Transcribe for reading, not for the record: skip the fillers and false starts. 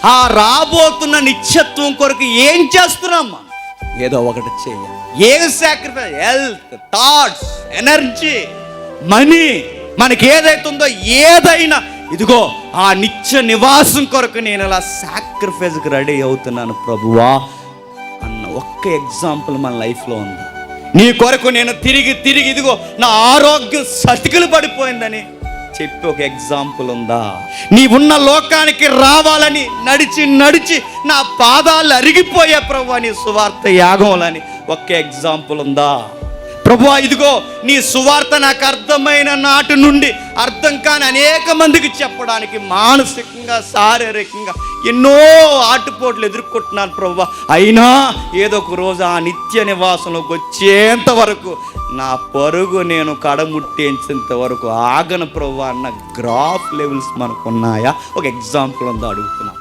ఆ రాబోతున్న నిత్యత్వం కొరకు ఏం చేస్తున్నాం? ఏదో ఒకటి చేయాలి. ఏం sacrifice? Health, thoughts, energy, money, మనకి ఏదైతుందో ఏదైనా, ఇదిగో ఆ నిత్య నివాసం కొరకు నేను ఇలా సాక్రిఫైస్కి రెడీ అవుతున్నాను ప్రభువా అన్న ఒక్క ఎగ్జాంపుల్ మన లైఫ్లో ఉంది. నీ కొరకు నేను తిరిగి ఇదిగో నా ఆరోగ్యం సతికిలు పడిపోయిందని చెప్పి ఒక ఎగ్జాంపుల్ ఉందా? నీవున్న లోకానికి రావాలని నడిచి నా పాదాలు అరిగిపోయే ప్రభువా నీ సువార్త యాగంలని ఒక్క ఎగ్జాంపుల్ ఉందా? ప్రభువా ఇదిగో నీ సువార్త నాకు అర్థమైన నాటి నుండి అర్థం కాని అనేక మందికి చెప్పడానికి మానసికంగా శారీరకంగా ఎన్నో ఆటుపోట్లు ఎదుర్కొంటున్నాను ప్రభువా. అయినా ఏదో ఒక రోజు ఆ నిత్య నివాసంలోకి వచ్చేంత వరకు నా పరుగు నేను కడముట్టేంత వరకు ఆగను ప్రభువా అన్న గ్రాఫ్ లెవెల్స్ మనకు ఉన్నాయా? ఒక ఎగ్జాంపుల్ ఉందో అడుగుతున్నాను.